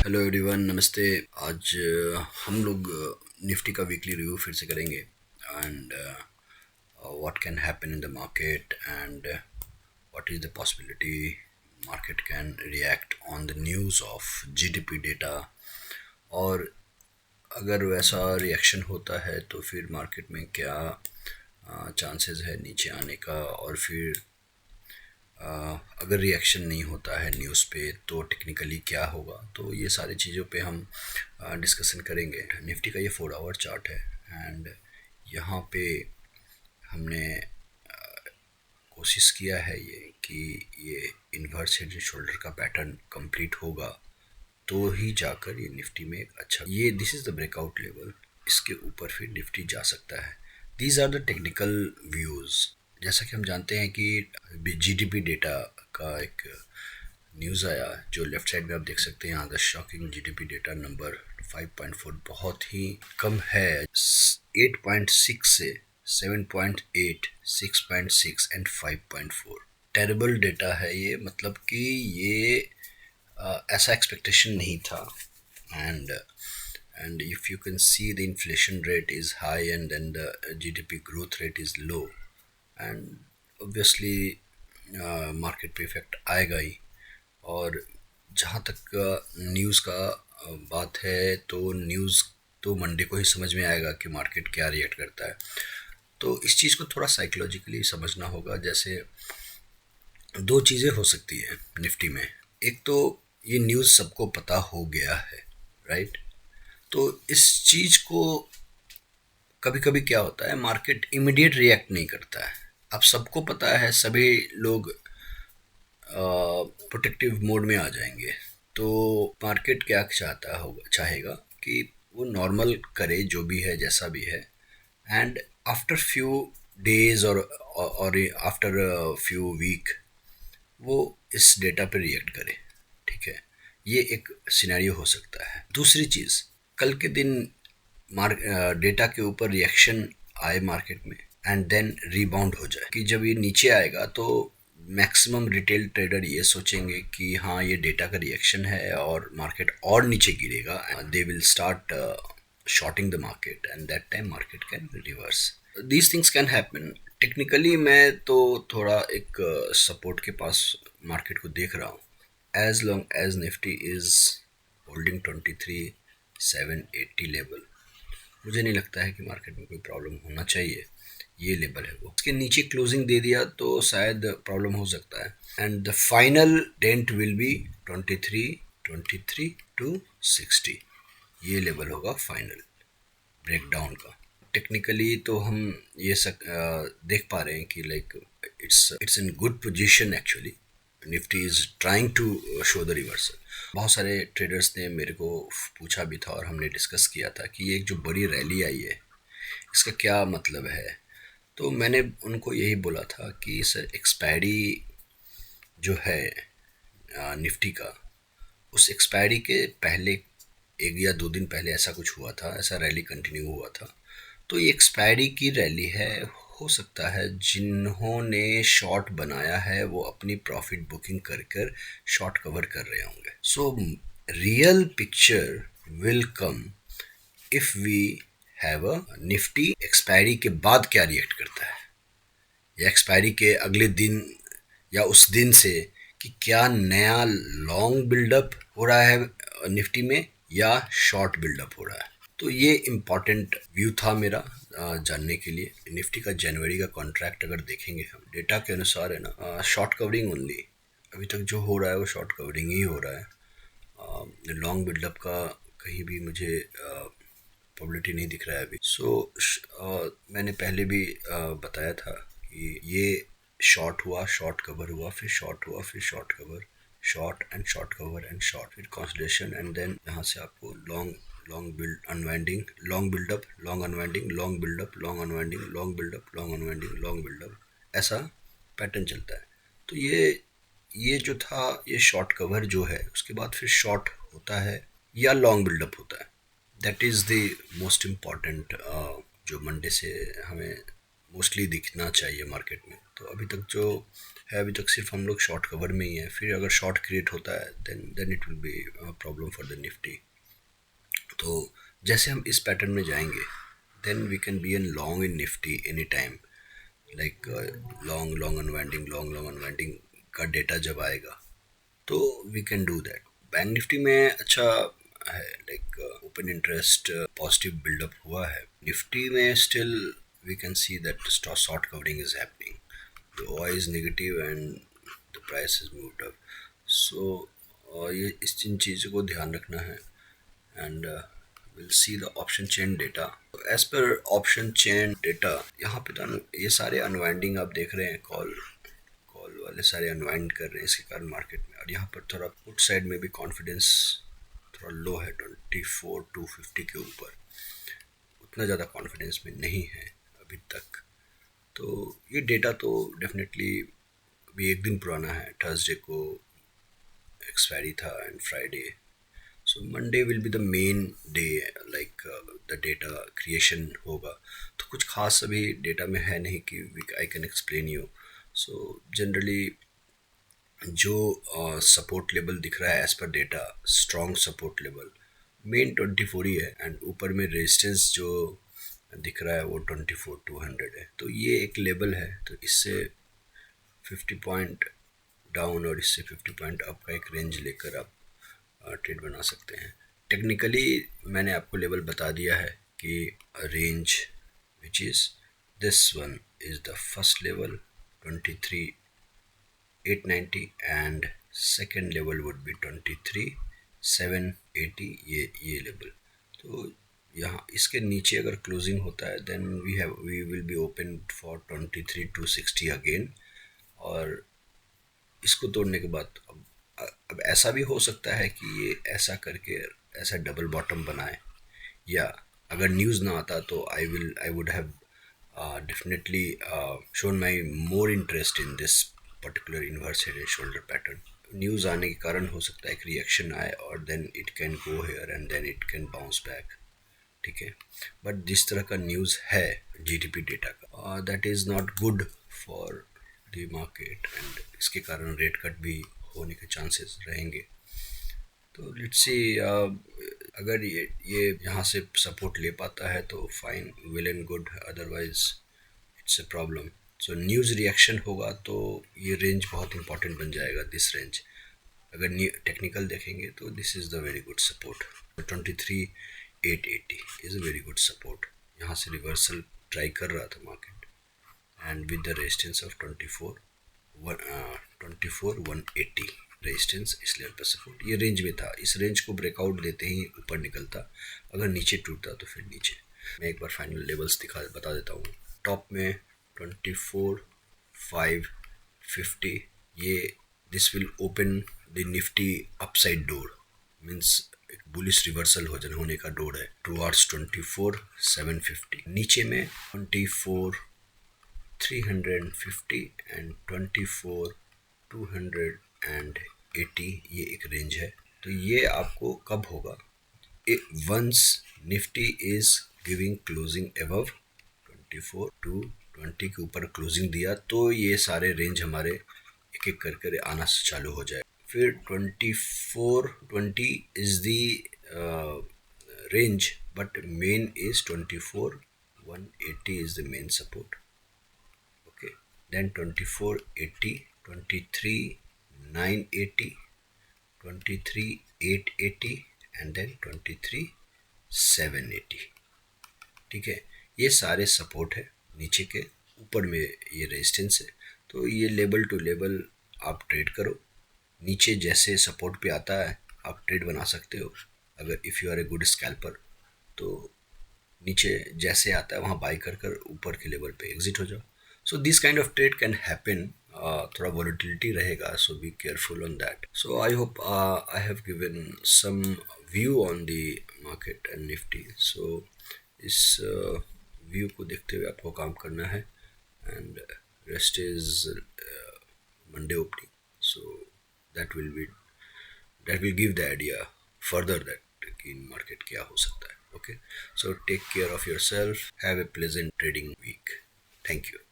Hello everyone, नमस्ते। आज हम लोग निफ्टी का वीकली रिव्यू फिर से करेंगे and what can happen in the market and what is the possibility market can react on the news of GDP data. और अगर वैसा रिएक्शन होता है तो फिर मार्केट में क्या चांसेस है नीचे आने का, और फिर अगर रिएक्शन नहीं होता है न्यूज़ पे तो टेक्निकली क्या होगा। तो ये सारी चीज़ों पे हम डिस्कशन करेंगे। निफ्टी का ये 4 आवर चार्ट है एंड यहाँ पे हमने कोशिश किया है कि ये इन्वर्स हेड एंड शोल्डर का पैटर्न कंप्लीट होगा तो ही जाकर ये निफ्टी में एक अच्छा, ये this is the breakout level, इसके ऊपर फिर निफ्टी जा सकता है। These are the technical views. जैसा कि हम जानते हैं कि जीडीपी डेटा का एक न्यूज़ आया जो लेफ्ट साइड में आप देख सकते हैं यहाँ, the shocking GDP data number 5.4 बहुत ही कम है। 8.6 से 7.8, 6.6 एंड 5.4 टेरेबल डेटा है ये। मतलब कि ये ऐसा एक्सपेक्टेशन नहीं था। and if you can see the inflation rate is high and then the GDP growth rate is low, and obviously market पे इफेक्ट आएगा ही। और जहाँ तक न्यूज़ का बात है तो न्यूज़ तो मंडे को ही समझ में आएगा कि मार्केट क्या रिएक्ट करता है। तो इस चीज़ को थोड़ा साइकोलॉजिकली समझना होगा। जैसे दो चीज़ें हो सकती है निफ्टी में। एक तो ये न्यूज़ सबको पता हो गया है, राइट। तो इस चीज़ को कभी कभी क्या होता है, मार्केट इमीडिएट रिएक्ट नहीं करता है। अब सबको पता है, सभी लोग प्रोटेक्टिव मोड में आ जाएंगे। तो मार्केट क्या चाहेगा कि वो नॉर्मल करे जो भी है जैसा भी है, एंड आफ्टर फ्यू डेज और आफ्टर फ्यू वीक वो इस डेटा पे रिएक्ट करे। ठीक है, ये एक सिनेरियो हो सकता है। दूसरी चीज़, कल के दिन डेटा के ऊपर रिएक्शन आए मार्केट में एंड देन रिबाउंड हो जाए, कि जब ये नीचे आएगा तो मैक्सिमम रिटेल ट्रेडर ये सोचेंगे कि हाँ ये डेटा का रिएक्शन है और मार्केट और नीचे गिरेगा, they will start shorting the market and that time market can reverse. These things can happen. Technically मैं तो थोड़ा एक सपोर्ट के पास मार्केट को देख रहा हूँ। As long as Nifty is holding 23,780 level, मुझे नहीं लगता है कि मार्केट में कोई प्रॉब्लम होना चाहिए। ये लेवल है वो, इसके नीचे क्लोजिंग दे दिया तो शायद प्रॉब्लम हो सकता है। And the final dent will be 23,260। ये लेवल होगा फाइनल ब्रेकडाउन का। टेक्निकली तो हम ये देख पा रहे हैं कि like it's in good position actually. Nifty is trying to show the reversal. बहुत सारे ट्रेडर्स ने मेरे को पूछा भी था और हमने डिस्कस किया था कि ये एक जो बड़ी रैली आई है इसका क्या मतलब है। तो मैंने उनको यही बोला था कि सर, एक्सपायरी जो है निफ्टी का, उस एक्सपायरी के पहले 1 या 2 दिन पहले ऐसा कुछ हुआ था, ऐसा रैली कंटिन्यू हुआ था। तो ये एक्सपायरी की रैली है। हो सकता है जिन्होंने शॉर्ट बनाया है वो अपनी प्रॉफिट बुकिंग कर कर शॉर्ट कवर कर रहे होंगे। So real picture will come if we have a Nifty expiry के बाद क्या रिएक्ट करता है, या एक्सपायरी के अगले दिन या उस दिन से, कि क्या नया लॉन्ग बिल्डअप हो रहा है निफ्टी में या शॉर्ट बिल्डअप हो रहा है। तो ये इम्पॉर्टेंट व्यू था मेरा जानने के लिए। निफ्टी का जनवरी का कॉन्ट्रैक्ट अगर देखेंगे हम डेटा के अनुसार है ना, शॉर्ट कवरिंग ओनली। अभी तक जो हो रहा है वो शॉर्ट कवरिंग ही हो रहा है। लॉन्ग बिल्डअप का कहीं भी मुझे प्रोबेबिलिटी नहीं दिख रहा है अभी। मैंने पहले भी बताया था कि ये शॉर्ट हुआ, शॉर्ट कवर हुआ, फिर शॉर्ट हुआ, फिर short cover, short and short cover and short, फिर कंसोलिडेशन एंड देन यहाँ से आपको long build unwinding, long buildup, long unwinding, long buildup, long unwinding, long buildup, long unwinding, long buildup, ऐसा pattern चलता है। तो ये जो था, ये शॉर्ट कवर जो है उसके बाद फिर शॉर्ट होता है या लॉन्ग बिल्डअप होता है। That is the most important जो मंडे से हमें मोस्टली दिखना चाहिए मार्केट में। तो अभी तक जो है, अभी तक सिर्फ हम लोग शॉर्ट कवर में ही है। फिर अगर शॉर्ट क्रिएट होता है then it will be problem for the Nifty. तो जैसे हम इस पैटर्न में जाएंगे then we can be an long in Nifty any time, like long long unwinding का डेटा जब आएगा तो we can do that. Bank Nifty में अच्छा है, like open interest positive buildup हुआ है। निफ्टी में still we can see that short covering is happening, the OI is negative and the price is moved up. So ये इस इन चीज़ों को ध्यान रखना है। And we'll see the option chain data. As per option chain data, यहाँ पे तो ये सारे अनवाइंडिंग आप देख रहे हैं, कॉल कॉल वाले सारे अनवाइंड कर रहे हैं इसके कारण मार्केट में। और यहाँ पर थोड़ा पुट साइड में भी कॉन्फिडेंस थोड़ा लो है, 24,250 के ऊपर उतना ज़्यादा कॉन्फिडेंस में नहीं है अभी तक। तो ये डेटा तो डेफिनेटली अभी एक दिन पुराना है, थर्सडे को एक्सपायरी था and Friday. So Monday will be the main day, like the data creation होगा। तो कुछ खास अभी डेटा में है नहीं कि I can explain you. So generally जो सपोर्ट लेवल दिख रहा है एज पर data, strong support level main 24 ही है, एंड ऊपर में रेजिस्टेंस जो दिख रहा है वो 24,200 है। तो ये एक लेवल है, तो इससे 50 पॉइंट डाउन और इससे 50 पॉइंट अप का एक रेंज लेकर आप ट्रेड बना सकते हैं। टेक्निकली मैंने आपको लेवल बता दिया है कि range which is this one is the first level 23,890 and second level would be 23,780, ये लेवल। तो यहाँ इसके नीचे अगर क्लोजिंग होता है then we will be open for 23,260 again. और इसको तोड़ने के बाद अब ऐसा भी हो सकता है कि ये ऐसा करके ऐसा डबल बॉटम बनाए, या अगर न्यूज़ ना आता तो I would have definitely shown my more interest in this particular inverse head and shoulder pattern. News आने के कारण हो सकता है कि रिएक्शन आए और then it can go here and then it can bounce back, ठीक है। बट जिस तरह का न्यूज़ है जीडीपी डेटा का, that is not good for the market, and इसके कारण रेट कट भी होने के चांसेस रहेंगे। तो लेट्स सी, अगर ये यहाँ से सपोर्ट ले पाता है तो fine, well and good, otherwise it's a problem. So news reaction होगा तो ये रेंज बहुत इंपॉर्टेंट बन जाएगा, दिस रेंज। अगर टेक्निकल देखेंगे तो this is the very good support, 23,880 is a very good support. यहाँ से रिवर्सल ट्राई कर रहा था market, and with the resistance of 24,180 resistance, इस लेवल पर सपोर्ट, ये रेंज में था। इस रेंज को ब्रेकआउट देते ही ऊपर निकलता, अगर नीचे टूटता तो फिर नीचे। मैं एक बार फाइनल लेवल्स बता देता हूँ। टॉप में 24,550, ये this will open the Nifty upside door, means एक बुलिश रिवर्सल होने का डोर है टुवार्ड्स 24,750। नीचे में 24,350 एंड 24,280, ये एक रेंज है। तो ये आपको कब होगा, once Nifty is giving closing above 24,220 के ऊपर क्लोजिंग दिया तो ये सारे रेंज हमारे एक एक करके आना चालू हो जाए। फिर 24,20 is the range, but main is 24,180 is the main support. Okay, then 24,80, 23,980, 23,880 and then 23,780, ठीक है। ये सारे सपोर्ट है, नीचे के ऊपर में ये रेजिस्टेंस है। तो ये लेवल टू लेवल आप ट्रेड करो, नीचे जैसे सपोर्ट पे आता है आप ट्रेड बना सकते हो। अगर if you are a good scalper तो नीचे जैसे आता है वहाँ बाई कर कर ऊपर के लेवल पे एग्जिट हो जाओ। So this kind of trade can happen, थोड़ा वॉलेटिलिटी रहेगा, so be careful on that. So I hope I have given some view on the market and Nifty. So इस व्यू को देखते हुए आपको काम करना है, and rest is Monday opening, so that will give the idea further that कि market क्या हो सकता है। Okay, so take care of yourself. Have a pleasant trading week. Thank you.